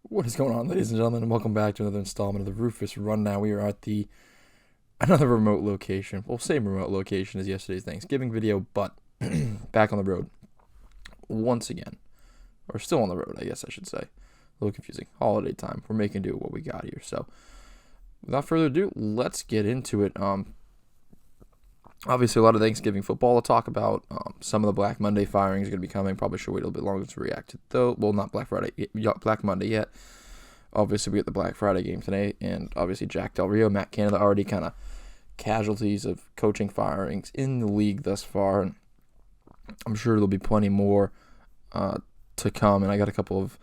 What is going on, ladies and gentlemen, and welcome back to another installment of the Rufus Rundown. We are at another remote location. Well, same remote location as yesterday's Thanksgiving video, but back on the road once again. Or still on the road, I guess I should say. A little confusing. Holiday time. We're making do with what we got here. So, without further ado, let's get into it. Obviously, a lot of Thanksgiving football to talk about. Some of the Black Monday firings are going to be coming. Probably should wait a little bit longer to react to, though. Well, not Black Monday yet. Obviously, we get the Black Friday game today, and obviously Jack Del Rio, Matt Canada, already kind of casualties of coaching firings in the league thus far, and I'm sure there'll be plenty more to come, and I got a couple of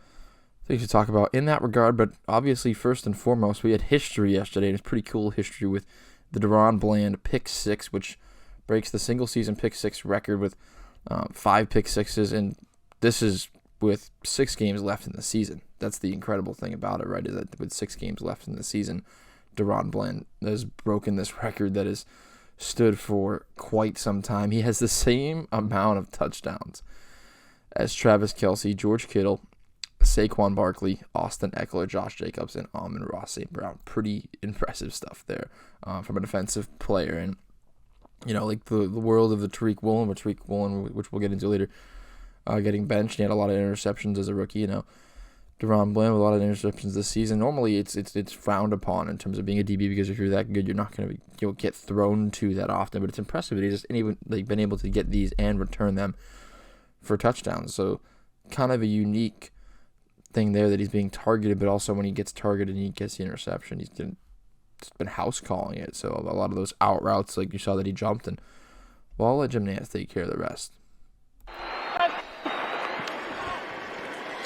things to talk about in that regard, but obviously, first and foremost, we had history yesterday, and it's pretty cool history with the DaRon Bland pick six, which breaks the single-season pick six record with 5 pick sixes, and this is with 6 games left in the season. That's the incredible thing about it, right, is that with 6 games left in the season, DaRon Bland has broken this record that has stood for quite some time. He has the same amount of touchdowns as Travis Kelce, George Kittle, Saquon Barkley, Austin Eckler, Josh Jacobs, and Amon-Ra St. Brown. Pretty impressive stuff there from a defensive player. And, you know, like the world of the Tariq Woolen, which we'll get into later, getting benched. He had a lot of interceptions as a rookie, you know. DaRon Bland with a lot of interceptions this season. Normally, it's frowned upon in terms of being a DB because if you're that good, you're not going to get thrown to that often. But it's impressive that he's just been able to get these and return them for touchdowns. So kind of a unique thing there that he's being targeted, but also when he gets targeted and he gets the interception, he's been house calling it. So a lot of those out routes, like you saw that he jumped, and well, I'll let Jim Nance take care of the rest.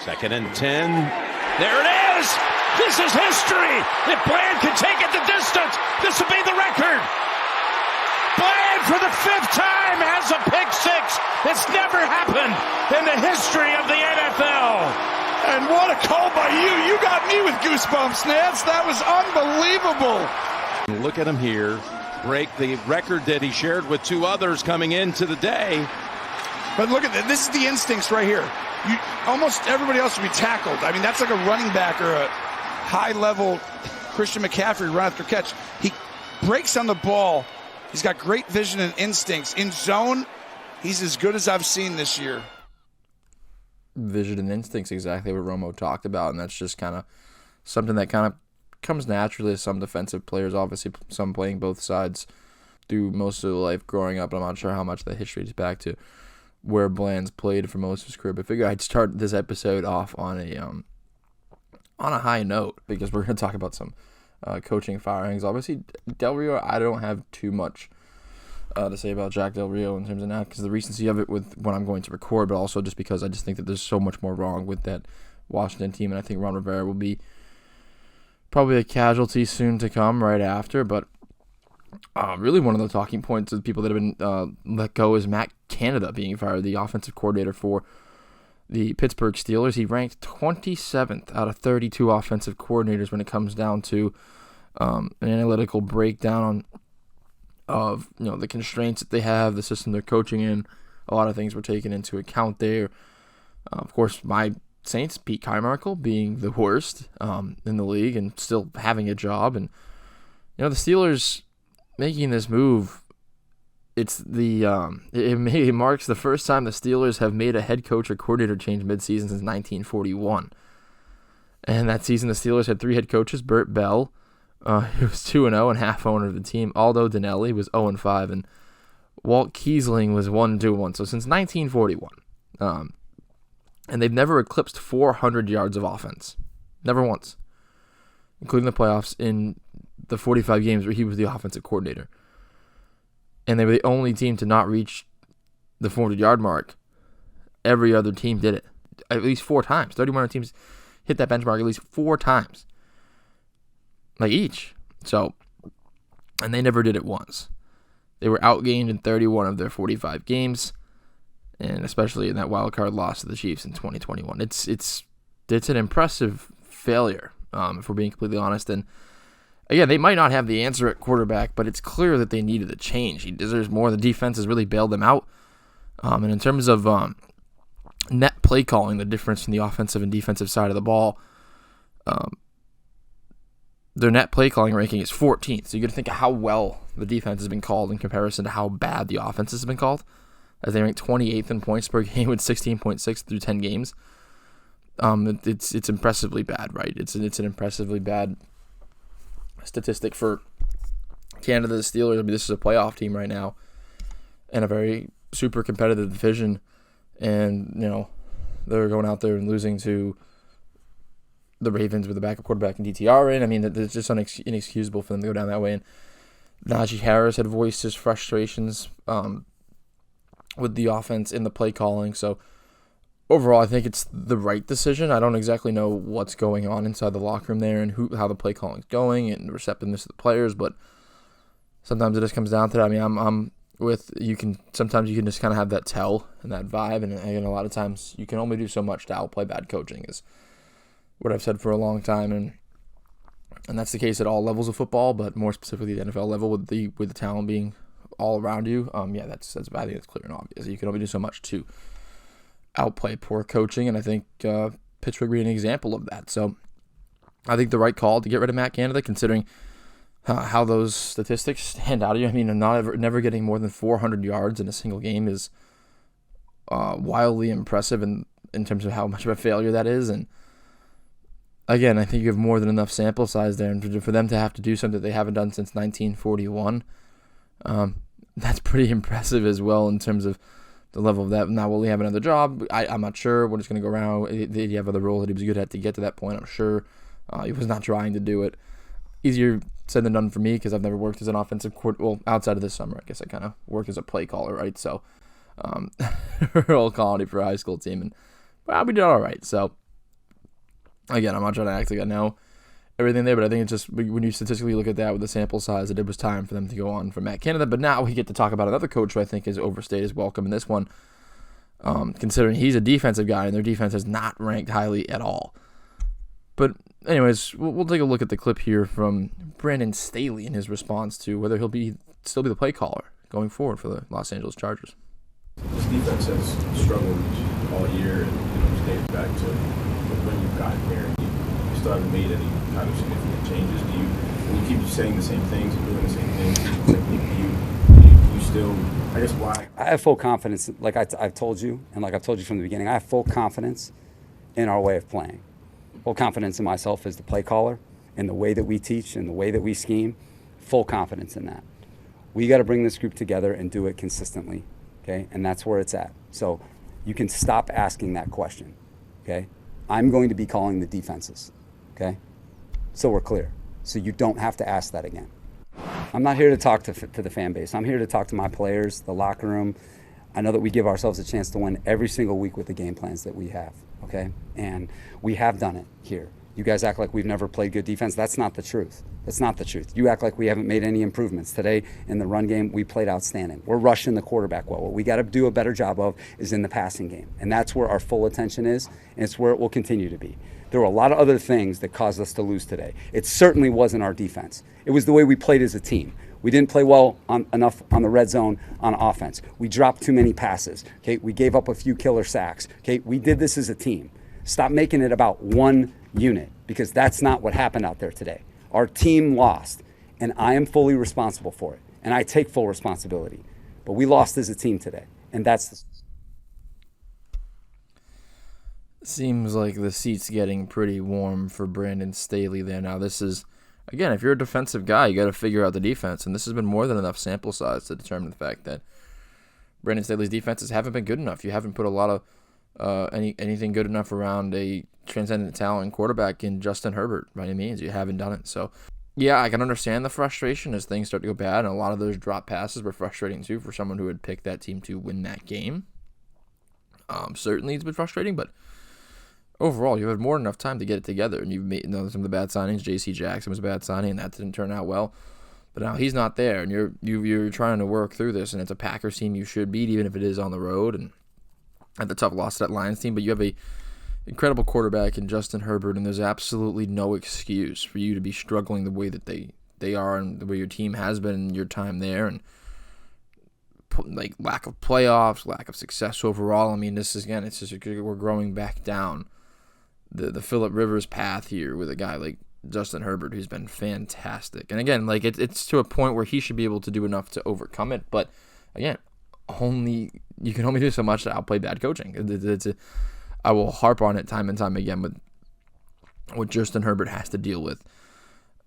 2nd and 10. There it is! This is history! If Bland can take it the distance, this will be the record! Bland, for the 5th time, has a pick six! It's never happened in the history of the NFL! And what a call by you! You got me with goosebumps, Nance! That was unbelievable! Look at him here. Break the record that he shared with 2 others coming into the day. But look at this. This is the instincts right here. Almost everybody else would be tackled. I mean, that's like a running back or a high-level Christian McCaffrey run after catch. He breaks on the ball. He's got great vision and instincts. In zone, he's as good as I've seen this year. Vision and instincts, exactly what Romo talked about, and that's just kind of something that kind of comes naturally to some defensive players. Obviously, some playing both sides through most of their life growing up. I'm not sure how much the history is back to where Bland's played for most of his career, but I figured I'd start this episode off on a high note because we're going to talk about some coaching firings. Obviously, Del Rio, I don't have too much to say about Jack Del Rio in terms of that because the recency of it with when I'm going to record, but also just because I just think that there's so much more wrong with that Washington team, and I think Ron Rivera will be probably a casualty soon to come right after, but really one of the talking points of the people that have been let go is Matt Canada being fired, the offensive coordinator for the Pittsburgh Steelers. He ranked 27th out of 32 offensive coordinators when it comes down to an analytical breakdown of the constraints that they have, the system they're coaching in. A lot of things were taken into account there. Of course, my Saints, Pete Keimarkle, being the worst in the league and still having a job. And the Steelers making this move, it marks the first time the Steelers have made a head coach or coordinator change midseason since 1941. And that season, the Steelers had 3 head coaches: Burt Bell, who was 2-0 and half owner of the team; Aldo Dinelli was 0-5, and Walt Kiesling was 1-1. So since 1941, and they've never eclipsed 400 yards of offense, never once, including the playoffs in the 45 games where he was the offensive coordinator. And they were the only team to not reach the 400-yard mark. Every other team did it at least 4 times. 31 other teams hit that benchmark at least 4 times, like each. So, and they never did it once. They were outgained in 31 of their 45 games, and especially in that wild card loss to the Chiefs in 2021. It's an impressive failure, if we're being completely honest. And again, they might not have the answer at quarterback, but it's clear that they needed a change. He deserves more. The defense has really bailed them out. And in terms of net play calling, the difference in the offensive and defensive side of the ball, their net play calling ranking is 14th. So you got to think of how well the defense has been called in comparison to how bad the offense has been called, as they rank 28th in points per game with 16.6 through 10 games. It's impressively bad, right? It's an impressively bad statistic for Canada, the Steelers. I mean, this is a playoff team right now in a very super competitive division, and they're going out there and losing to the Ravens with a backup quarterback and DTR in. I mean, it's just inexcusable for them to go down that way. And Najee Harris had voiced his frustrations with the offense in the play calling. So overall, I think it's the right decision. I don't exactly know what's going on inside the locker room there and how the play calling is going and the receptiveness of the players, but sometimes it just comes down to that. I mean, I'm with sometimes you can just kind of have that tell and that vibe, and a lot of times you can only do so much to outplay bad coaching, is what I've said for a long time, and that's the case at all levels of football, but more specifically the NFL level with the talent being all around you. I think that's clear and obvious. You can only do so much to outplay poor coaching, and I think Pittsburgh being an example of that. So I think the right call to get rid of Matt Canada, considering how those statistics stand out to you. I mean, never getting more than 400 yards in a single game is wildly impressive in terms of how much of a failure that is. And again, I think you have more than enough sample size there, and for them to have to do something they haven't done since 1941, that's pretty impressive as well in terms of the level of that. Now, will he have another job? I'm not sure what is going to go around. Did he have other roles that he was good at to get to that point? I'm sure he was not trying to do it. Easier said than done for me because I've never worked as an offensive coordinator. Well, outside of this summer, I guess I kind of worked as a play caller, right? So, real quality for a high school team, and we did all right. So, again, I'm not trying to act like I know everything there, but I think it's just when you statistically look at that with the sample size, that it was time for them to go on from Matt Canada. But now we get to talk about another coach who I think has overstayed his welcome in this one, considering he's a defensive guy and their defense is not ranked highly at all. But anyways, we'll take a look at the clip here from Brandon Staley in his response to whether he'll still be the play caller going forward for the Los Angeles Chargers. This defense has struggled all year, and dating back to when you've gotten here, and you still haven't made any kind of significant changes. When you keep saying the same things and doing the same things, you still, I guess, why? I have full confidence, like I've told you, and like I've told you from the beginning, I have full confidence in our way of playing. Full confidence in myself as the play caller, in the way that we teach, and the way that we scheme. Full confidence in that. We got to bring this group together and do it consistently, okay? And that's where it's at. So you can stop asking that question, okay? I'm going to be calling the defenses, okay? So we're clear. So you don't have to ask that again. I'm not here to talk to the fan base. I'm here to talk to my players, the locker room. I know that we give ourselves a chance to win every single week with the game plans that we have, okay? And we have done it here. You guys act like we've never played good defense. That's not the truth. That's not the truth. You act like we haven't made any improvements. Today, in the run game, we played outstanding. We're rushing the quarterback well. What we got to do a better job of is in the passing game. And that's where our full attention is, and it's where it will continue to be. There were a lot of other things that caused us to lose today. It certainly wasn't our defense. It was the way we played as a team. We didn't play well enough on the red zone on offense. We dropped too many passes. Okay, we gave up a few killer sacks. Okay, we did this as a team. Stop making it about one unit, because that's not what happened out there today. Our team lost, and I am fully responsible for it, and I take full responsibility. But we lost as a team today, and that's Seems like the seat's getting pretty warm for Brandon Staley there. Now, this is, again, if you're a defensive guy, you got to figure out the defense, and this has been more than enough sample size to determine the fact that Brandon Staley's defenses haven't been good enough. You haven't put a lot of anything good enough around a transcendent talent quarterback in Justin Herbert by any means. You haven't done it. So, yeah, I can understand the frustration as things start to go bad, and a lot of those drop passes were frustrating too for someone who had picked that team to win that game. Certainly it's been frustrating, but overall, you had more than enough time to get it together, and you've made some of the bad signings. J.C. Jackson was a bad signing, and that didn't turn out well. But now he's not there, and you're trying to work through this, and it's a Packers team you should beat, even if it is on the road, and at the tough loss to that Lions team. But you have a incredible quarterback in Justin Herbert, and there's absolutely no excuse for you to be struggling the way that they are, and the way your team has been in your time there, and like lack of playoffs, lack of success overall. I mean, this is, again, it's just we're growing back down the Phillip Rivers path here with a guy like Justin Herbert, who's been fantastic. And again, like it's to a point where he should be able to do enough to overcome it. But again, you can only do so much to outplay bad coaching. I will harp on it time and time again with what Justin Herbert has to deal with.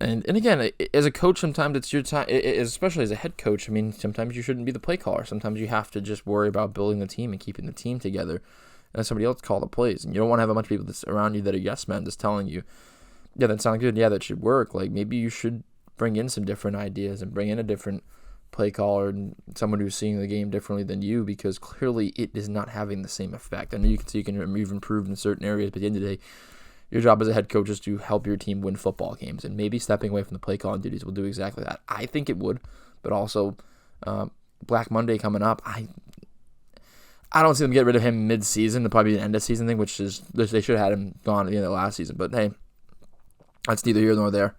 And again, as a coach, sometimes it's your time, especially as a head coach. I mean, sometimes you shouldn't be the play caller. Sometimes you have to just worry about building the team and keeping the team together, and let somebody else call the plays. And you don't want to have a bunch of people that's around you that are yes men just telling you, yeah, that sounds good. Yeah, that should work. Like, maybe you should bring in some different ideas and bring in a different play caller and someone who's seeing the game differently than you, because clearly it is not having the same effect. I know you can see you've improved in certain areas, but at the end of the day, your job as a head coach is to help your team win football games, and maybe stepping away from the play calling duties will do exactly that. I think it would, but also Black Monday coming up, I don't see them get rid of him mid-season. It'll probably be an end-of-season thing, which is they should have had him gone at the end of last season. But hey, that's neither here nor there.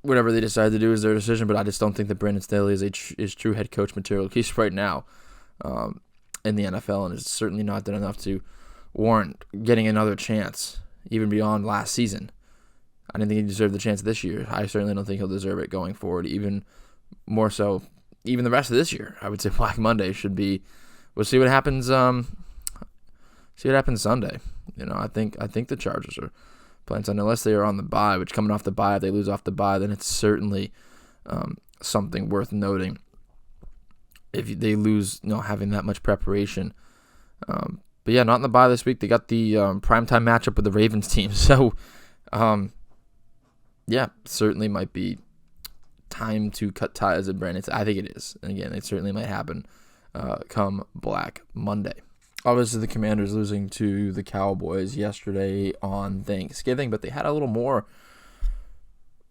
Whatever they decide to do is their decision, but I just don't think that Brandon Staley is true head coach material, at least right now, in the NFL, and it's certainly not done enough to warrant getting another chance, even beyond last season. I didn't think he deserved the chance this year. I certainly don't think he'll deserve it going forward, even more so, even the rest of this year. I would say Black Monday should be. We'll see what happens. See what happens Sunday. I think the Chargers are playing Sunday, unless they are on the bye. Which, coming off the bye, if they lose off the bye, then it's certainly something worth noting. If they lose, having that much preparation. But yeah, not in the bye this week. They got the primetime matchup with the Ravens team. So, yeah, certainly might be time to cut ties with Brandon. I think it is. And again, it certainly might happen come Black Monday. Obviously, the Commanders losing to the Cowboys yesterday on Thanksgiving, but they had a little more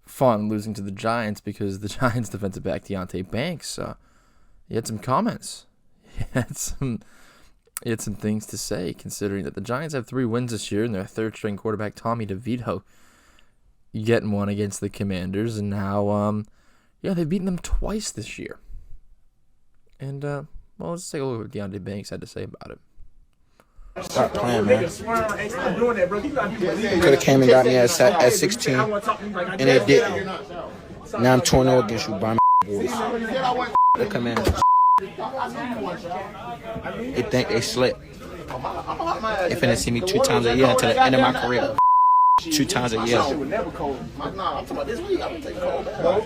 fun losing to the Giants because the Giants defensive back Deonte Banks, he had some comments. He had some things to say, considering that the Giants have 3 wins this year and their third-string quarterback Tommy DeVito getting one against the Commanders, and now, they've beaten them twice this year. And, let's take a look at what Deonte Banks had to say about it. Stop playing, man. Could have came and got me at 16, and they didn't. Now I'm 2-0 against you by my boys. The Commanders. They think they slick. They finna see me 2 times a year until the end of my career. 2 times a year.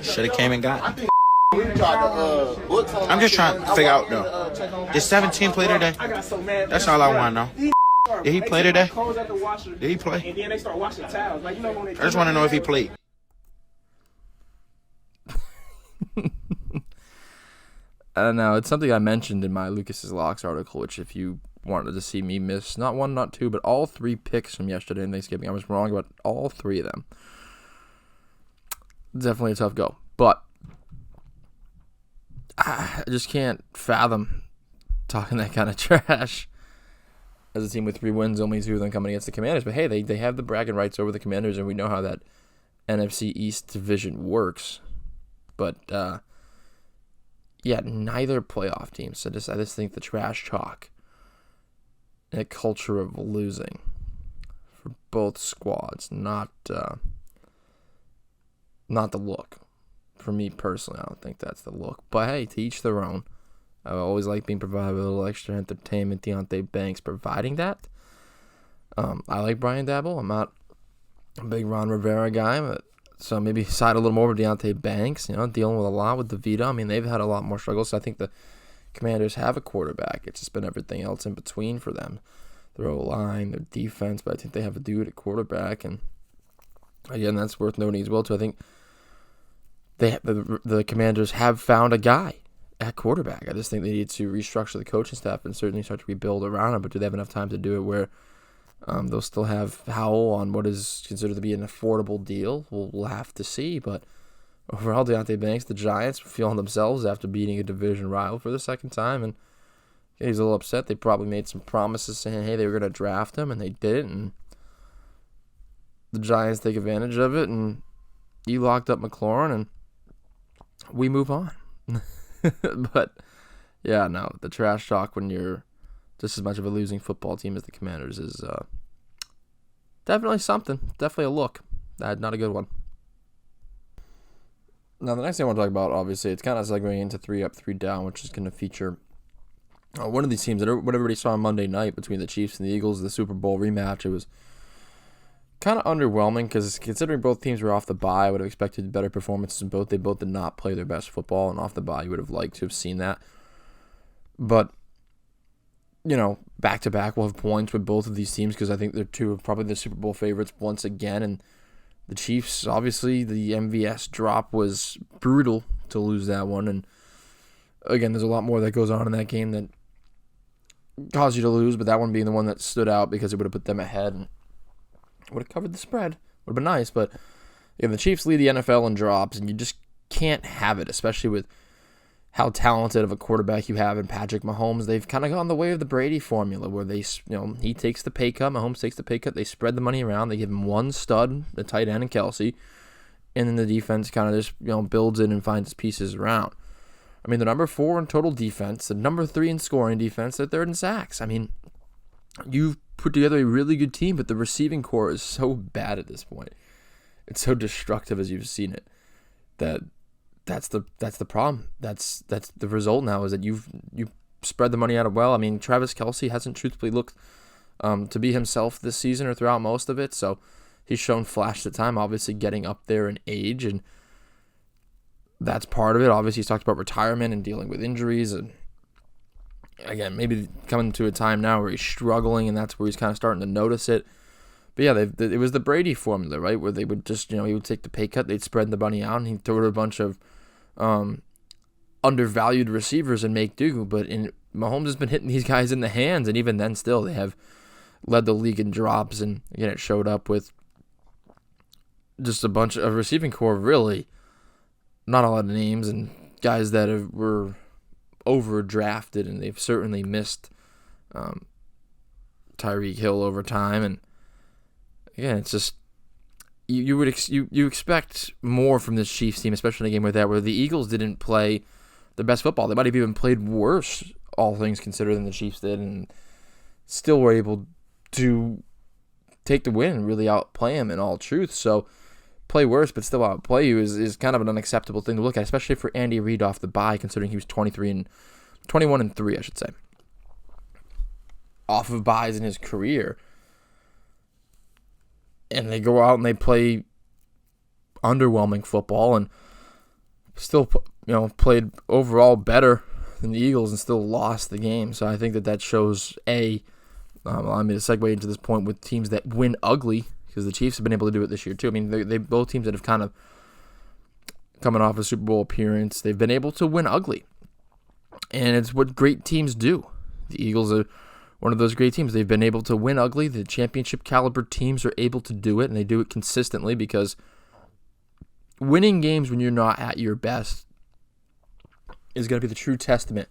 Should have came and got me. I'm just trying to figure out, though. Did 17 play today? That's all I want to know. Did he play today? Did he play? I just want to know if he played. I don't know. It's something I mentioned in my Lucas's Locks article, which if you wanted to see me miss not 1, not 2, but all 3 picks from yesterday in Thanksgiving, I was wrong about all 3 of them. Definitely a tough go. But I just can't fathom talking that kind of trash as a team with 3 wins, only 2 of them coming against the Commanders. But hey, they have the bragging rights over the Commanders, and we know how that NFC East division works. But neither playoff team. So I just think the trash talk and a culture of losing for both squads, not the look. For me personally, I don't think that's the look. But hey, to each their own. I always like being provided with a little extra entertainment. Deonte Banks providing that. I like Brian Dabble. I'm not a big Ron Rivera guy, but so maybe side a little more with Deonte Banks. Dealing with a lot with DeVito. I mean, they've had a lot more struggles. So I think the Commanders have a quarterback. It's just been everything else in between for them. Their O-line, their defense, but I think they have a dude at quarterback. And again, that's worth noting as well, too. I think the Commanders have found a guy at quarterback. I just think they need to restructure the coaching staff and certainly start to rebuild around him. But do they have enough time to do it where they'll still have Howell on what is considered to be an affordable deal? We'll have to see. But overall, Deonte Banks, the Giants, feeling themselves after beating a division rival for the second time. And he's a little upset. They probably made some promises saying, hey, they were going to draft him, and they didn't. And the Giants take advantage of it, and he locked up McLaurin, and we move on. But, yeah, no, the trash talk when you're just as much of a losing football team as the Commanders is definitely something. Definitely a look. Not a good one. Now, the next thing I want to talk about, obviously, it's kind of segueing into 3 up, 3 down, which is going to feature one of these teams that what everybody saw on Monday night between the Chiefs and the Eagles, the Super Bowl rematch. It was kind of underwhelming because considering both teams were off the bye, I would have expected better performances in both. They both did not play their best football, and off the bye, you would have liked to have seen that. But, back-to-back will have points with both of these teams because I think they're two of probably the Super Bowl favorites once again. And the Chiefs, obviously, the MVS drop was brutal to lose that one. And, again, there's a lot more that goes on in that game that caused you to lose, but that one being the one that stood out because it would have put them ahead and would have covered the spread. Would have been nice, but the Chiefs lead the NFL in drops, and you just can't have it, especially with how talented of a quarterback you have in Patrick Mahomes. They've kind of gone the way of the Brady formula, where he takes the pay cut, Mahomes takes the pay cut, they spread the money around, they give him one stud, the tight end, and Kelsey, and then the defense kind of just builds in and finds its pieces around. I mean, they're number 4 in total defense, they're number 3 in scoring defense, they're 3rd in sacks. I mean, you've put together a really good team, but the receiving core is so bad at this point. It's so destructive as you've seen it. That's the problem. That's the result now, is that you spread the money out well. I mean, Travis Kelsey hasn't truthfully looked to be himself this season or throughout most of it, so he's shown flashes of time, obviously getting up there in age, and that's part of it. Obviously, he's talked about retirement and dealing with injuries, and again, maybe coming to a time now where he's struggling, and that's where he's kind of starting to notice it. But yeah, it was the Brady formula, right, where they would just, he would take the pay cut, they'd spread the money out, and he'd throw to a bunch of undervalued receivers and make do. But Mahomes has been hitting these guys in the hands, and even then still, they have led the league in drops, and again, it showed up with just a bunch of receiving core, really not a lot of names, and guys that were overdrafted, and they've certainly missed Tyreek Hill over time. And again, it's just you expect more from this Chiefs team, especially in a game like that where the Eagles didn't play the best football. They might have even played worse, all things considered, than the Chiefs did, and still were able to take the win and really outplay them in all truth. So play worse but still outplay you is kind of an unacceptable thing to look at, especially for Andy Reid off the bye, considering he was 21-3, I should say, off of byes in his career. And they go out and they play underwhelming football and still, played overall better than the Eagles and still lost the game. So I think that shows, allow me to segue into this point with teams that win ugly, because the Chiefs have been able to do it this year too. I mean, they both teams that have kind of coming off a Super Bowl appearance, they've been able to win ugly. And it's what great teams do. The Eagles are one of those great teams. They've been able to win ugly. The championship caliber teams are able to do it, and they do it consistently, because winning games when you're not at your best is going to be the true testament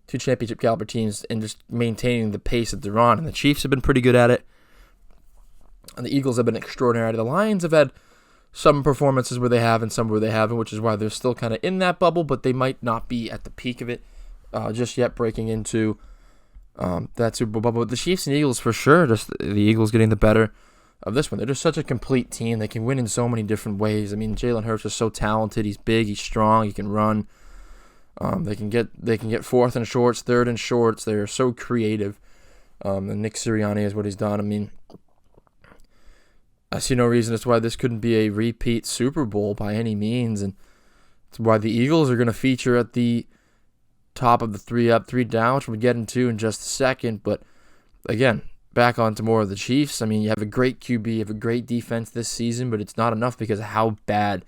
to championship caliber teams and just maintaining the pace that they're on. And the Chiefs have been pretty good at it, and the Eagles have been extraordinary. The Lions have had some performances where they have and some where they haven't, which is why they're still kind of in that bubble, but they might not be at the peak of it just yet, breaking into that Super Bowl bubble. But the Chiefs and Eagles, for sure, just the Eagles getting the better of this one. They're just such a complete team. They can win in so many different ways. I mean, Jalen Hurts is so talented. He's big, he's strong, he can run. They can get fourth and shorts, third and shorts. They are so creative. And Nick Sirianni is what he's done. I mean, I see no reason as to why this couldn't be a repeat Super Bowl by any means, and it's why the Eagles are going to feature at the top of the 3 up, 3 down, which we'll get into in just a second. But again, back onto more of the Chiefs. I mean, you have a great QB, you have a great defense this season, but it's not enough because of how bad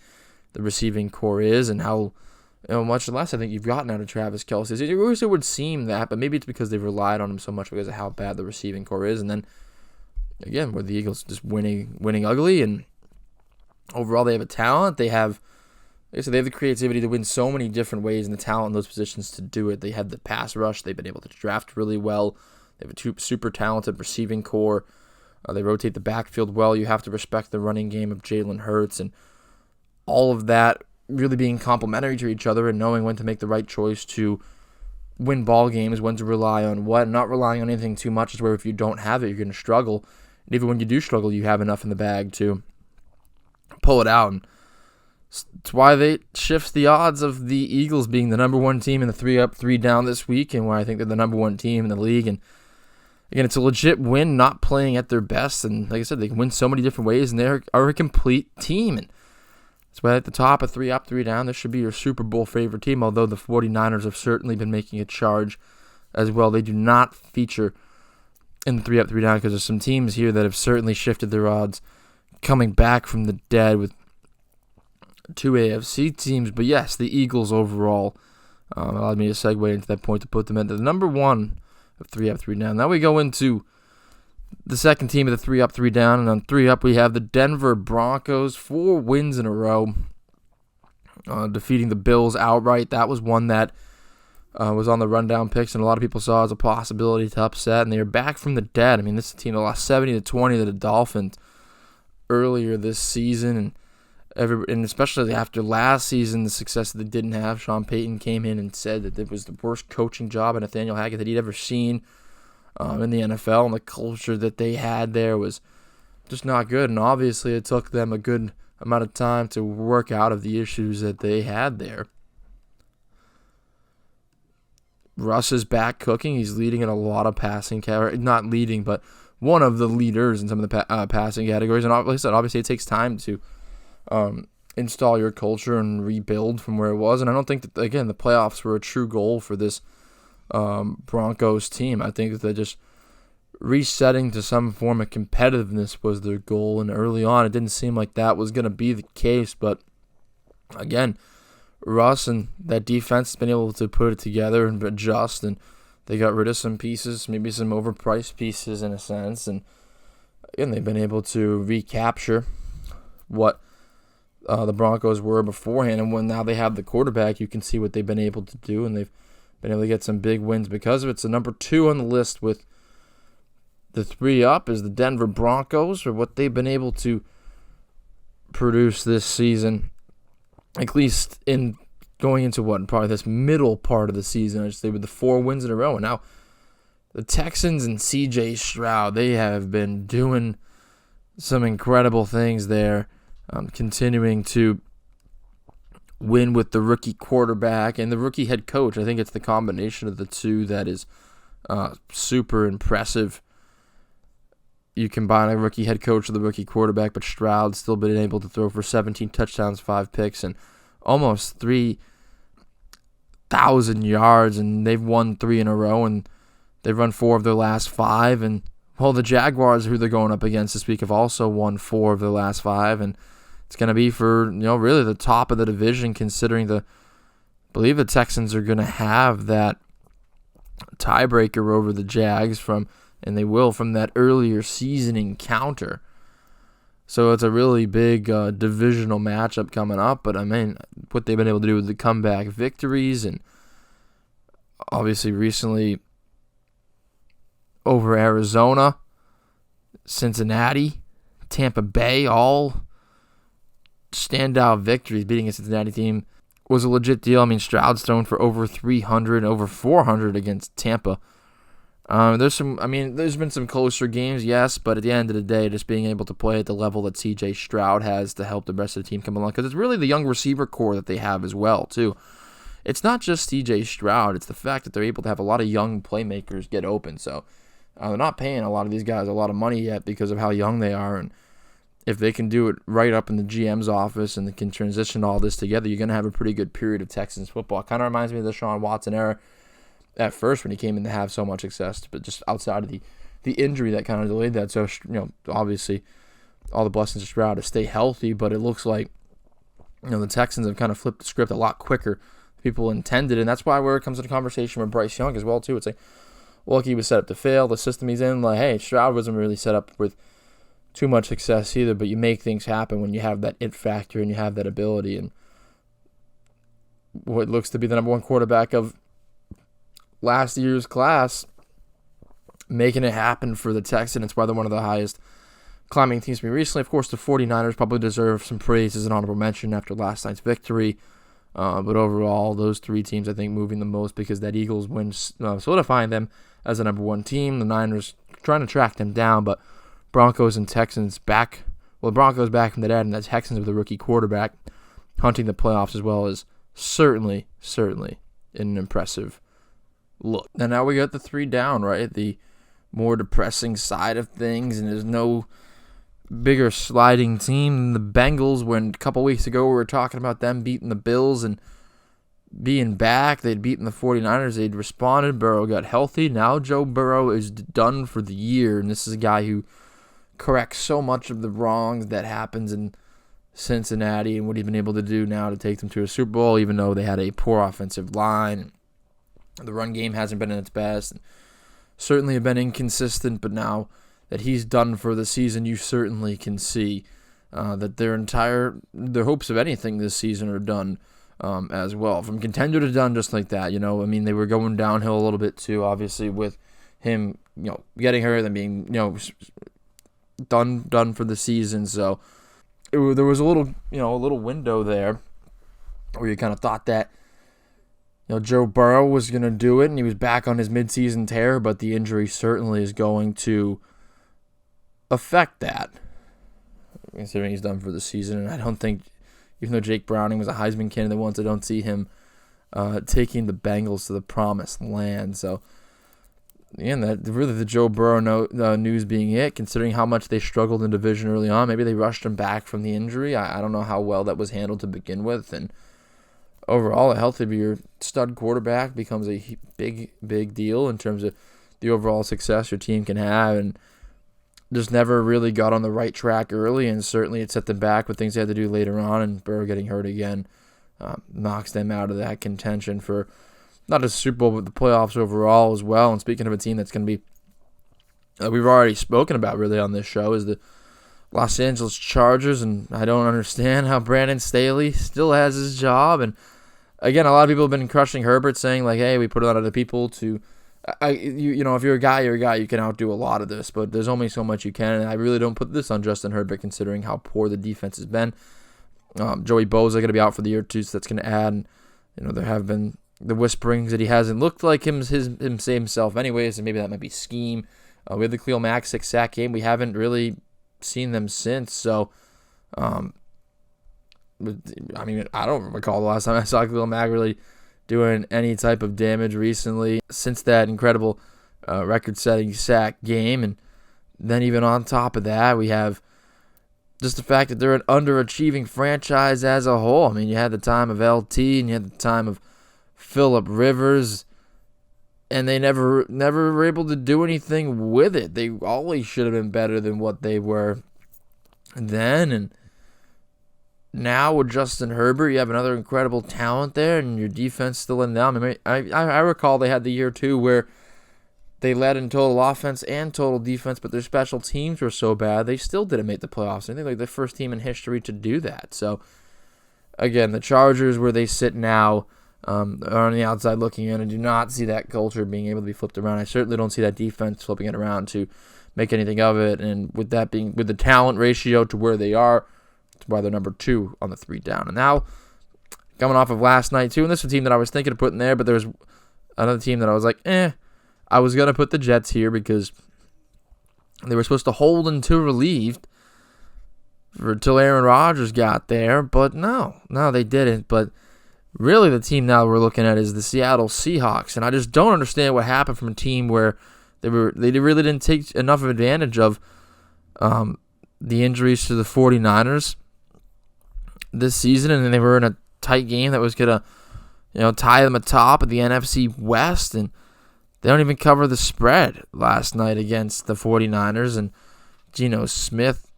the receiving core is and how much less I think you've gotten out of Travis Kelsey. It would seem that, but maybe it's because they've relied on him so much because of how bad the receiving core is. And then again, where the Eagles just winning ugly, and overall they have a talent. They have the creativity to win so many different ways, and the talent in those positions to do it. They have the pass rush. They've been able to draft really well. They have a super talented receiving core. They rotate the backfield well. You have to respect the running game of Jalen Hurts, and all of that really being complementary to each other and knowing when to make the right choice to win ball games, when to rely on what, not relying on anything too much is where if you don't have it, you're going to struggle. And even when you do struggle, you have enough in the bag to pull it out. And it's why they shifts the odds of the Eagles being the number one team in the 3-up, 3-down this week, and why I think they're the number one team in the league. And again, it's a legit win, not playing at their best. And like I said, they can win so many different ways, and they are a complete team. And that's why at the top of 3-up, 3-down, this should be your Super Bowl favorite team, although the 49ers have certainly been making a charge as well. They do not feature in the 3-up, 3-down because there's some teams here that have certainly shifted their odds coming back from the dead with 2 AFC teams. But yes, the Eagles overall allowed me to segue into that point to put them at the number one of 3-up, 3-down. Now we go into the second team of the 3-up, 3-down, and on 3-up we have the Denver Broncos, 4 wins in a row, defeating the Bills outright. That was one that was on the rundown picks, and a lot of people saw as a possibility to upset, and they are back from the dead. I mean, this is a team that lost 70-20 to the Dolphins earlier this season, and especially after last season, the success that they didn't have. Sean Payton came in and said that it was the worst coaching job of Nathaniel Hackett that he'd ever seen in the NFL, and the culture that they had there was just not good. And obviously, it took them a good amount of time to work out of the issues that they had there. Russ is back cooking. He's leading in a lot of passing, not leading, but one of the leaders in some of the passing categories. And like I said, obviously, it takes time to install your culture and rebuild from where it was. And I don't think that, again, the playoffs were a true goal for this Broncos team. I think that they're just resetting to some form of competitiveness was their goal. And early on, it didn't seem like that was going to be the case. But again, Russ and that defense has been able to put it together and adjust, and they got rid of some pieces, maybe some overpriced pieces in a sense, and again, they've been able to recapture what the Broncos were beforehand, and when now they have the quarterback, you can see what they've been able to do, and they've been able to get some big wins because of it. So number 2 on the list with the 3-up is the Denver Broncos, or what they've been able to produce this season, at least in going into probably this middle part of the season, I should say, with the 4 wins in a row. And now the Texans and C.J. Stroud, they have been doing some incredible things there, continuing to win with the rookie quarterback and the rookie head coach. I think it's the combination of the two that is super impressive. You combine a rookie head coach with a rookie quarterback, but Stroud's still been able to throw for 17 touchdowns, 5 picks, and almost 3,000 yards, and they've won 3 in a row, and they've run 4 of their last 5, and the Jaguars, who they're going up against this week, have also won 4 of their last 5, and it's going to be for, really the top of the division, considering I believe the Texans are going to have that tiebreaker over the Jags and they will from that earlier season encounter. So it's a really big divisional matchup coming up. But I mean, what they've been able to do with the comeback victories, and obviously recently over Arizona, Cincinnati, Tampa Bay, all standout victories. Beating a Cincinnati team was a legit deal. I mean, Stroud's thrown for over 300, over 400 against Tampa. There's been some closer games, yes, but at the end of the day, just being able to play at the level that C.J. Stroud has to help the rest of the team come along, because it's really the young receiver core that they have as well, too. It's not just C.J. Stroud, it's the fact that they're able to have a lot of young playmakers get open, so they're not paying a lot of these guys a lot of money yet because of how young they are, and if they can do it right up in the GM's office and they can transition all this together, you're going to have a pretty good period of Texans football. Kind of reminds me of the Deshaun Watson era at first when he came in to have so much success, but just outside of the injury that kind of delayed that. So, obviously all the blessings of Stroud to stay healthy, but it looks like, the Texans have kind of flipped the script a lot quicker than people intended, and that's why where it comes to the conversation with Bryce Young as well, too. It's like, well, he was set up to fail, the system he's in, like, hey, Stroud wasn't really set up with too much success either, but you make things happen when you have that it factor and you have that ability, and what looks to be the number 1 quarterback of last year's class, making it happen for the Texans. It's why they're one of the highest climbing teams for me recently. Of course, the 49ers probably deserve some praise as an honorable mention after last night's victory. But overall, those 3 teams, I think, moving the most because that Eagles win solidifying them as a number 1 team. The Niners trying to track them down, but Broncos and Texans back. Well, the Broncos back from the dead, and the Texans with a rookie quarterback hunting the playoffs as well is certainly an impressive look. And now we got the 3 down, right? The more depressing side of things, and there's no bigger sliding team than the Bengals. When a couple weeks ago we were talking about them beating the Bills and being back, they'd beaten the 49ers, they'd responded, Burrow got healthy. Now Joe Burrow is done for the year, and this is a guy who corrects so much of the wrongs that happens in Cincinnati and what he's been able to do now to take them to a Super Bowl, even though they had a poor offensive line. The run game hasn't been at its best. Certainly have been inconsistent, but now that he's done for the season, you certainly can see that their hopes of anything this season are done as well. From contender to done, just like that. They were going downhill a little bit too, obviously, with him, getting hurt and being, done for the season. So there was a little window there where you kind of thought that Joe Burrow was going to do it, and he was back on his midseason tear, but the injury certainly is going to affect that, considering he's done for the season. And I don't think, even though Jake Browning was a Heisman candidate once, I don't see him taking the Bengals to the promised land. So, again, that really the Joe Burrow news being it, considering how much they struggled in division early on. Maybe they rushed him back from the injury. I don't know how well that was handled to begin with. And overall, a healthy of your stud quarterback becomes a big deal in terms of the overall success your team can have. And just never really got on the right track early, and certainly it set them back with things they had to do later on, and Burrow getting hurt again knocks them out of that contention for not just Super Bowl, but the playoffs overall as well. And speaking of a team that's going to be, we've already spoken about really on this show, is the Los Angeles Chargers, and I don't understand how Brandon Staley still has his job. And again, a lot of people have been crushing Herbert, saying like, hey, we put it on other people to, if you're a guy, you can outdo a lot of this, but there's only so much you can, and I really don't put this on Justin Herbert considering how poor the defense has been. Joey Bosa going to be out for the year too, so that's going to add. And, there have been the whisperings that he hasn't looked like himself anyways, and maybe that might be scheme. We had the Khalil Mack 6-sack game. We haven't really seen them since, so I don't recall the last time I saw Khalil Mack really doing any type of damage recently since that incredible record-setting sack game. And then even on top of that, we have just the fact that they're an underachieving franchise as a whole. You had the time of LT and you had the time of Phillip Rivers, and they never were able to do anything with it. They always should have been better than what they were then. And now with Justin Herbert, you have another incredible talent there, and your defense still in down. I recall they had the year too where they led in total offense and total defense, but their special teams were so bad they still didn't make the playoffs. I think they're the first team in history to do that. So again, the Chargers, where they sit now, are on the outside looking in, and do not see that culture being able to be flipped around. I certainly don't see that defense flipping it around to make anything of it. And with that being, with the talent ratio to where they are, that's why they're number 2 on the 3 down. And now, coming off of last night too, and this is a team that I was thinking of putting there, but there was another team that I was like, I was going to put the Jets here because they were supposed to hold until relieved until Aaron Rodgers got there, but no, they didn't. But really the team now we're looking at is the Seattle Seahawks, and I just don't understand what happened from a team where they really didn't take enough advantage of the injuries to the 49ers this season, and then they were in a tight game that was going to tie them atop of the NFC West, and they don't even cover the spread last night against the 49ers, and Geno Smith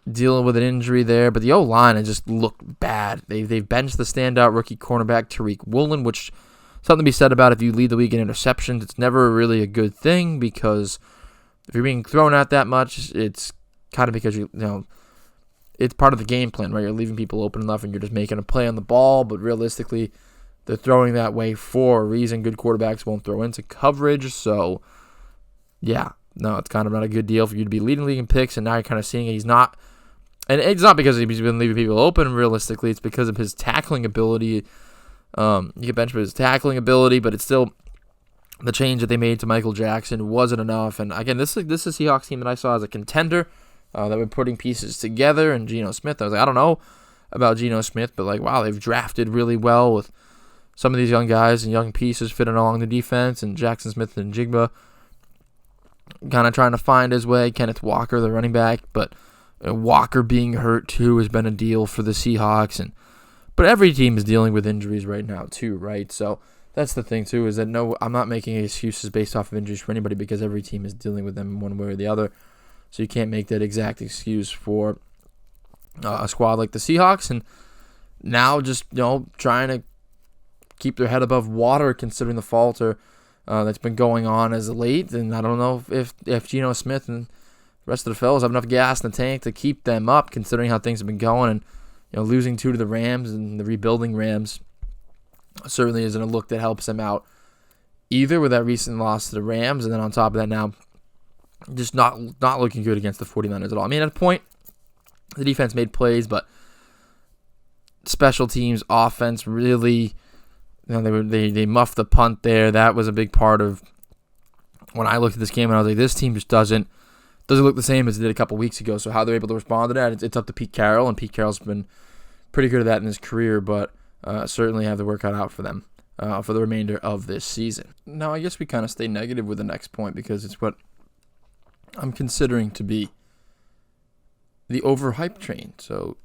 dealing with an injury there, but the O-line has just looked bad. They've benched the standout rookie cornerback Tariq Woolen, which something to be said about if you lead the league in interceptions. It's never really a good thing because if you're being thrown out that much, it's kind of because it's part of the game plan, right? You're leaving people open enough and you're just making a play on the ball, but realistically, they're throwing that way for a reason. Good quarterbacks won't throw into coverage, so yeah, no, it's kind of not a good deal for you to be leading the league in picks, and now you're kind of seeing he's not. And it's not because he's been leaving people open, realistically. It's because of his tackling ability. You can bench for his tackling ability, but it's still the change that they made to Michael Jackson wasn't enough. And again, this is a Seahawks team that I saw as a contender that were putting pieces together. And Geno Smith, I was like, I don't know about Geno Smith, but like, wow, they've drafted really well with some of these young guys and young pieces fitting along the defense, and Jackson Smith and Jigba kind of trying to find his way. Kenneth Walker, the running back, but Walker being hurt too has been a deal for the Seahawks. But every team is dealing with injuries right now too, right? So that's the thing too, is that no, I'm not making excuses based off of injuries for anybody, because every team is dealing with them in one way or the other. So you can't make that exact excuse for a squad like the Seahawks. And now just, trying to keep their head above water considering the falter that's been going on as of late. And I don't know if Geno Smith and the rest of the fellas have enough gas in the tank to keep them up, considering how things have been going. And losing 2 to the Rams and the rebuilding Rams certainly isn't a look that helps them out either, with that recent loss to the Rams. And then on top of that, now just not looking good against the 49ers at all. I mean, at a point, the defense made plays, but special teams, offense really, they muffed the punt there. That was a big part of when I looked at this game, and I was like, this team just doesn't look the same as it did a couple weeks ago. So how they're able to respond to that, it's up to Pete Carroll, and Pete Carroll's been pretty good at that in his career, but certainly have the work cut out for them for the remainder of this season. Now, I guess we kind of stay negative with the next point, because it's what I'm considering to be the overhype train. So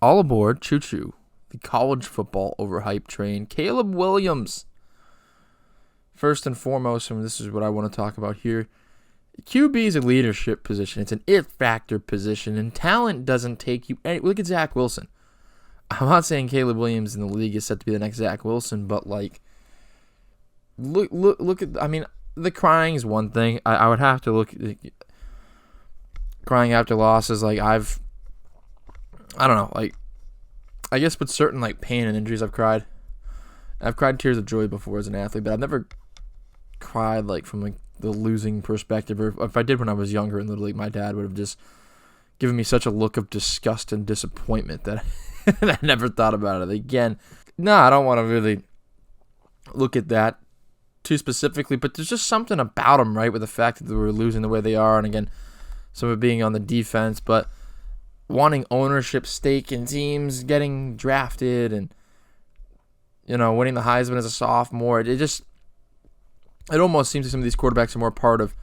all aboard, choo-choo, the college football overhype train. Caleb Williams. First and foremost, and this is what I want to talk about here, QB is a leadership position. It's an it-factor position, and talent doesn't take you look at Zach Wilson. I'm not saying Caleb Williams in the league is set to be the next Zach Wilson, but like, look at, I mean, the crying is one thing. I would have to look at crying after losses. Like, I don't know, like, I guess with certain like pain and injuries, I've cried tears of joy before as an athlete, but I've never cried like from like the losing perspective. Or if I did when I was younger in Little League, my dad would have just given me such a look of disgust and disappointment that I never thought about it again. No, I don't want to really look at that too specifically, but there's just something about them, right, with the fact that they were losing the way they are, and again, some of it being on the defense, but wanting ownership stake in teams, getting drafted, and winning the Heisman as a sophomore. It almost seems like some of these quarterbacks are more part of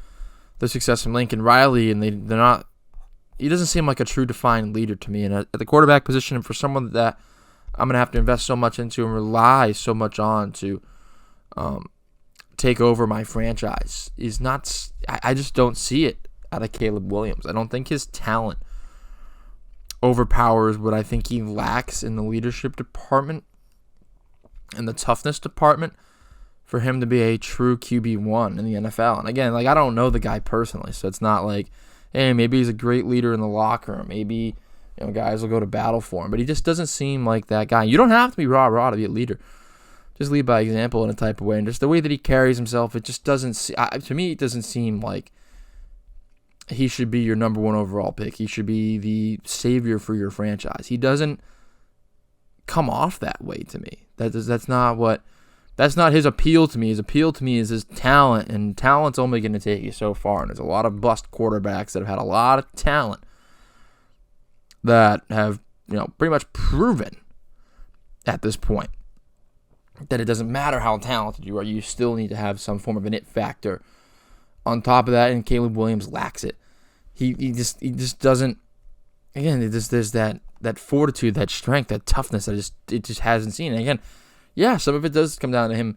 the success from Lincoln Riley, and they're not. He doesn't seem like a true defined leader to me. And at the quarterback position, and for someone that I'm gonna have to invest so much into and rely so much on to take over my franchise, is not. I just don't see it out of Caleb Williams. I don't think his talent overpowers what I think he lacks in the leadership department and the toughness department for him to be a true QB1 in the NFL. And again, like, I don't know the guy personally, so it's not like, hey, maybe he's a great leader in the locker room. Maybe guys will go to battle for him, but he just doesn't seem like that guy. You don't have to be rah-rah to be a leader. Just lead by example in a type of way, and just the way that he carries himself, it just doesn't. To me, it doesn't seem like he should be your number 1 overall pick. He should be the savior for your franchise. He doesn't come off that way to me. That's not his appeal to me. His appeal to me is his talent, and talent's only going to take you so far. And there's a lot of bust quarterbacks that have had a lot of talent that have, pretty much proven at this point that it doesn't matter how talented you are, you still need to have some form of an it factor on top of that, and Caleb Williams lacks it. He just doesn't. Again, there's that fortitude, that strength, that toughness that it just hasn't seen. And again, yeah, some of it does come down to him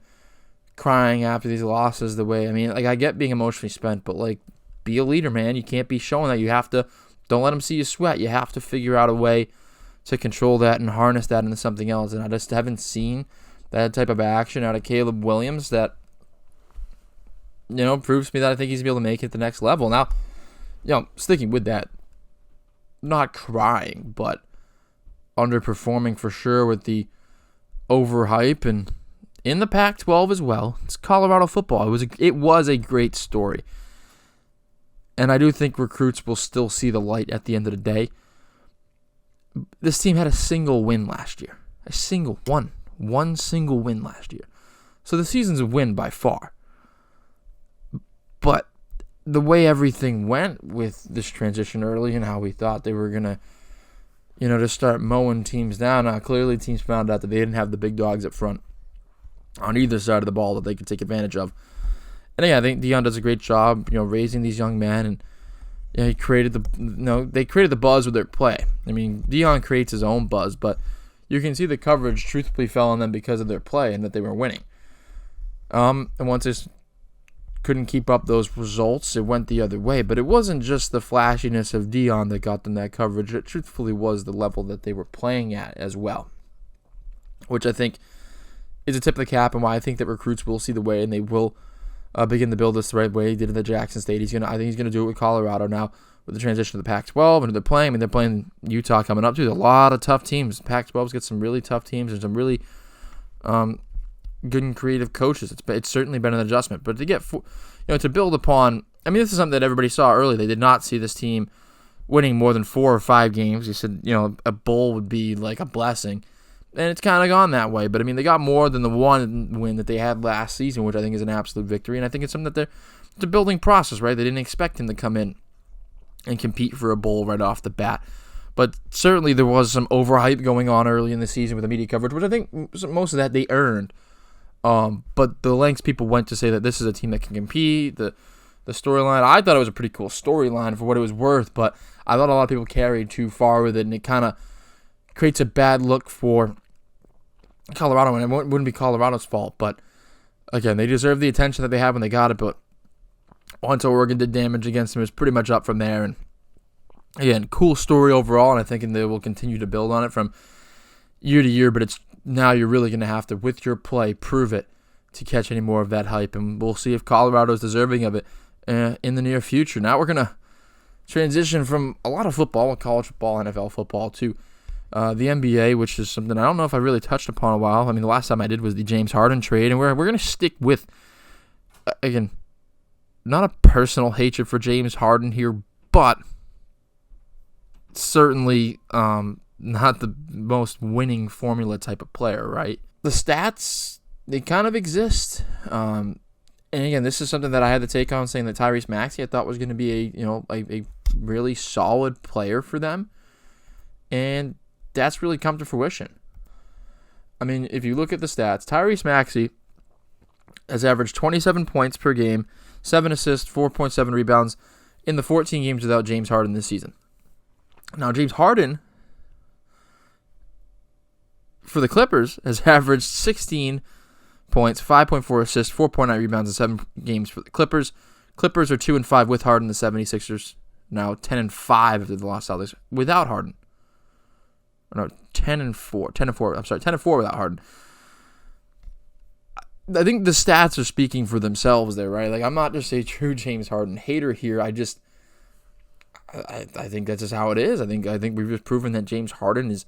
crying after these losses. The way, I mean, like, I get being emotionally spent, but like, be a leader, man. You can't be showing that. You have to. Don't let him see you sweat. You have to figure out a way to control that and harness that into something else. And I just haven't seen that type of action out of Caleb Williams that proves to me that I think he's going to be able to make it to the next level. Now, sticking with that, not crying, but underperforming for sure with the overhype, and in the Pac-12 as well. It's Colorado football. It was a great story. And I do think recruits will still see the light at the end of the day. This team had a single win last year. A single one. One single win last year. So the season's a win by far. the way everything went with this transition early and how we thought they were going to, just start mowing teams down. Now, clearly teams found out that they didn't have the big dogs up front on either side of the ball that they could take advantage of. And yeah, I think Deion does a great job, raising these young men, and he created they created the buzz with their play. I mean, Deion creates his own buzz, but you can see the coverage truthfully fell on them because of their play and that they were winning. And once they couldn't keep up those results, it went the other way. But it wasn't just the flashiness of Deion that got them that coverage. It truthfully was the level that they were playing at as well, which I think is a tip of the cap, and why I think that recruits will see the way and they will begin to build this the right way. He did it at Jackson State. I think he's going to do it with Colorado now with the transition to the Pac-12, and they're playing Utah coming up too. There's a lot of tough teams. Pac-12's got some really tough teams and some really good and creative coaches. It's certainly been an adjustment, but to get to build upon. I mean, this is something that everybody saw early. They did not see this team winning more than 4 or 5 games. He said a bowl would be like a blessing. And it's kind of gone that way. But, I mean, they got more than the one win that they had last season, which I think is an absolute victory. And I think it's something that it's a building process, right? They didn't expect him to come in and compete for a bowl right off the bat. But certainly there was some overhype going on early in the season with the media coverage, which I think most of that they earned. But the lengths people went to say that this is a team that can compete, the storyline, I thought it was a pretty cool storyline for what it was worth, but I thought a lot of people carried too far with it, and it kind of creates a bad look for Colorado, and it wouldn't be Colorado's fault, but again, they deserve the attention that they had when they got it, but once Oregon did damage against them, it was pretty much up from there, and again, cool story overall, and I think they will continue to build on it from year to year, but it's now you're really going to have to, with your play, prove it to catch any more of that hype, and we'll see if Colorado is deserving of it in the near future. Now we're going to transition from a lot of football, college football, NFL football, to the NBA, which is something I don't know if I really touched upon in a while. I mean, the last time I did was the James Harden trade, and we're going to stick with, again, not a personal hatred for James Harden here, but certainly not the most winning formula type of player, right? The stats, they kind of exist. And again, this is something that I had to take on, saying that Tyrese Maxey I thought was going to be a really solid player for them. And that's really come to fruition. I mean, if you look at the stats, Tyrese Maxey has averaged 27 points per game, 7 assists, 4.7 rebounds in the 14 games without James Harden this season. Now, James Harden, for the Clippers, has averaged 16 points, 5.4 assists, 4.9 rebounds in 7 games for the Clippers. Clippers are 2-5 with Harden. The 76ers now 10-5 after the loss Celtics without Harden. Or no, 10-4. 10-4. I'm sorry, 10-4 without Harden. I think the stats are speaking for themselves there, right? Like, I'm not just a true James Harden hater here. I think that's just how it is. I think we've just proven that James Harden is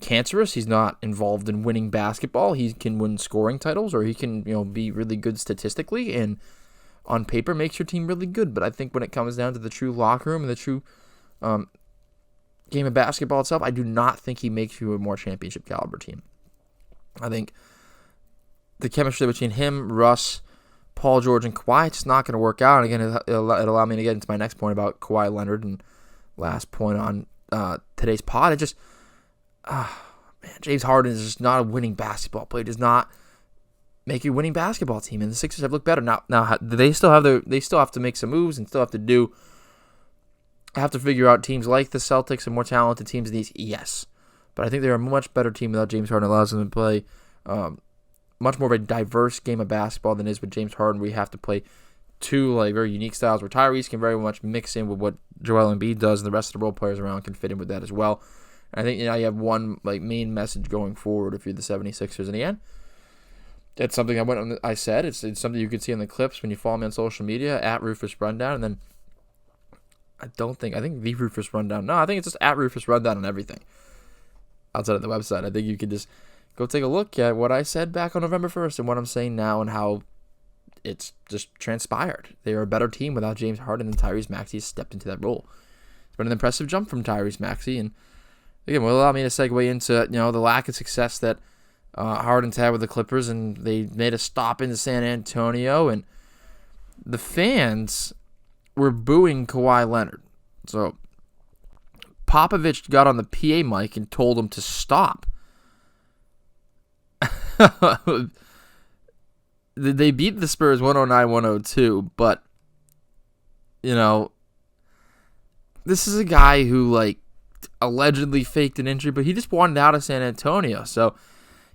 cancerous. He's not involved in winning basketball. He can win scoring titles, or he can be really good statistically and on paper makes your team really good. But I think when it comes down to the true locker room and the true game of basketball itself, I do not think he makes you a more championship caliber team. I think the chemistry between him, Russ, Paul George, and Kawhi, it's not going to work out. And again, it'll allow me to get into my next point about Kawhi Leonard and last point on today's pod. It just, James Harden is just not a winning basketball player. He does not make you a winning basketball team, and the Sixers have looked better. Now they still have to make some moves and still have to figure out teams like the Celtics and more talented teams than these. Yes, but I think they're a much better team without James Harden. It allows them to play much more of a diverse game of basketball than is with James Harden, where you have to play two very unique styles, where Tyrese can very much mix in with what Joel Embiid does, and the rest of the role players around can fit in with that as well. And I think you have one main message going forward if you're the 76ers. And again, it's something I said. It's something you can see in the clips when you follow me on social media, at Rufus Rundown, and then I think the Rufus Rundown. No, I think it's just at Rufus Rundown on everything outside of the website. I think you could just go take a look at what I said back on November 1st and what I'm saying now and how it's just transpired. They are a better team without James Harden, and Tyrese Maxey has stepped into that role. It's been an impressive jump from Tyrese Maxey, and again, will allow me to segue into the lack of success that Harden's had with the Clippers, and they made a stop into San Antonio, and the fans were booing Kawhi Leonard. So Popovich got on the PA mic and told him to stop. They beat the Spurs 109-102, but, you know, this is a guy who, like, allegedly faked an injury, but he just wanted out of San Antonio. So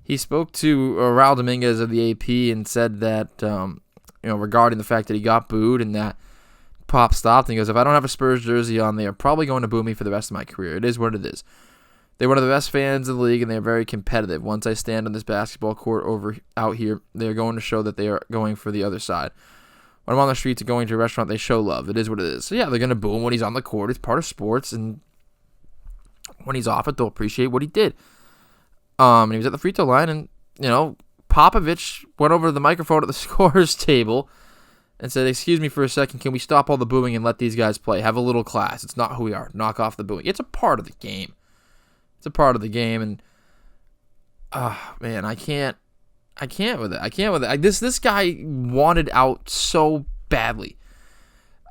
he spoke to Raul Dominguez of the AP and said that, regarding the fact that he got booed and that Pop stopped, and he goes, if I don't have a Spurs jersey on, they are probably going to boo me for the rest of my career. It is what it is. They're one of the best fans in the league, and they're very competitive. Once I stand on this basketball court out here, they're going to show that they are going for the other side. When I'm on the streets or going to a restaurant, they show love. It is what it is. So, yeah, they're going to boo him when he's on the court. It's part of sports, and when he's off it, they'll appreciate what he did. And he was at the free throw line, and, Popovich went over to the microphone at the scorer's table and said, excuse me for a second, can we stop all the booing and let these guys play? Have a little class. It's not who we are. Knock off the booing. It's a part of the game. It's a part of the game, and man, I can't with it. This guy wanted out so badly.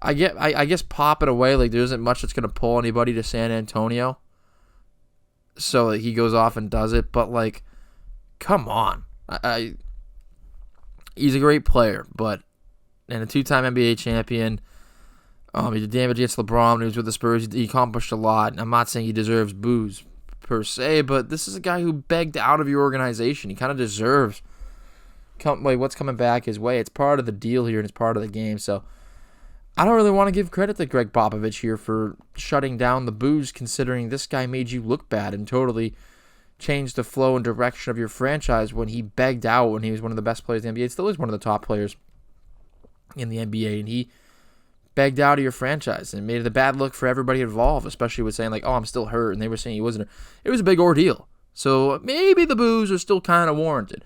I guess Pop in a way, like, there isn't much that's gonna pull anybody to San Antonio. So like, he goes off and does it, but like, come on. He's a great player, and a 2-time NBA champion. He did damage against LeBron when he was with the Spurs. He accomplished a lot. And I'm not saying he deserves boos per se, but this is a guy who begged out of your organization. He kind of deserves what's coming back his way. It's part of the deal here, and it's part of the game. So I don't really want to give credit to Greg Popovich here for shutting down the boos, considering this guy made you look bad and totally changed the flow and direction of your franchise when he begged out when he was one of the best players in the NBA. He still is one of the top players in the NBA, and he begged out of your franchise and made it a bad look for everybody involved, especially with saying, like, oh, I'm still hurt, and they were saying he wasn't. It was a big ordeal. So maybe the boos are still kind of warranted.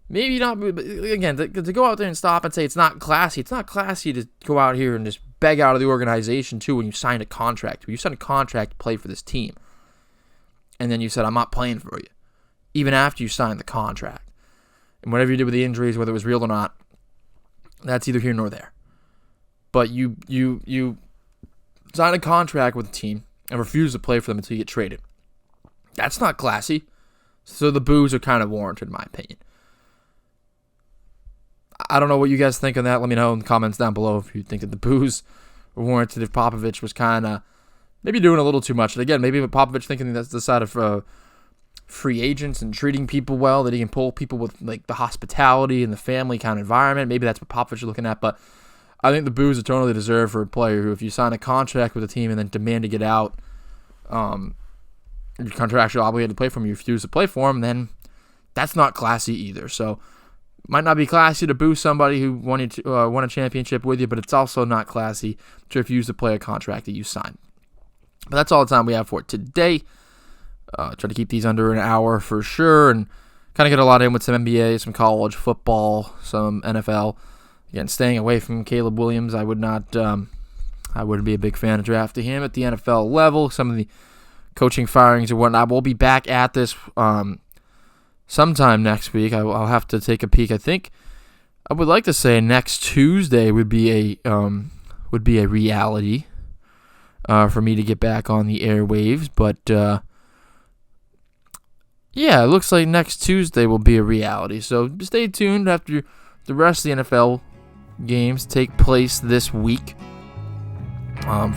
Maybe not, but again, to go out there and stop and say it's not classy. It's not classy to go out here and just beg out of the organization, too, when you signed a contract. When you signed a contract to play for this team, and then you said, I'm not playing for you, even after you signed the contract. And whatever you did with the injuries, whether it was real or not, that's either here nor there. But you sign a contract with a team and refuse to play for them until you get traded. That's not classy. So the boos are kind of warranted, in my opinion. I don't know what you guys think on that. Let me know in the comments down below if you think that the boos were warranted, if Popovich was kind of maybe doing a little too much. And again, maybe Popovich thinking that's the side of free agents and treating people well, that he can pull people with like the hospitality and the family kind of environment. Maybe that's what Popovich is looking at, but I think the boos are totally deserved for a player who, if you sign a contract with a team and then demand to get out, you're contractually obligated to play for him, you refuse to play for him, then that's not classy either. So, might not be classy to boo somebody who won a championship with you, but it's also not classy to refuse to play a contract that you signed. But that's all the time we have for today. Try to keep these under an hour for sure, and kind of get a lot in with some NBA, some college football, some NFL. Again, staying away from Caleb Williams. I wouldn't be a big fan of drafting him at the NFL level. Some of the coaching firings and whatnot. We'll be back at this sometime next week. I'll have to take a peek. I think I would like to say next Tuesday would be a reality for me to get back on the airwaves. But yeah, it looks like next Tuesday will be a reality. So stay tuned after the rest of the NFL games take place this week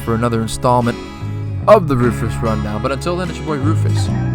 for another installment of the Rufus Rundown. But until then, it's your boy Rufus.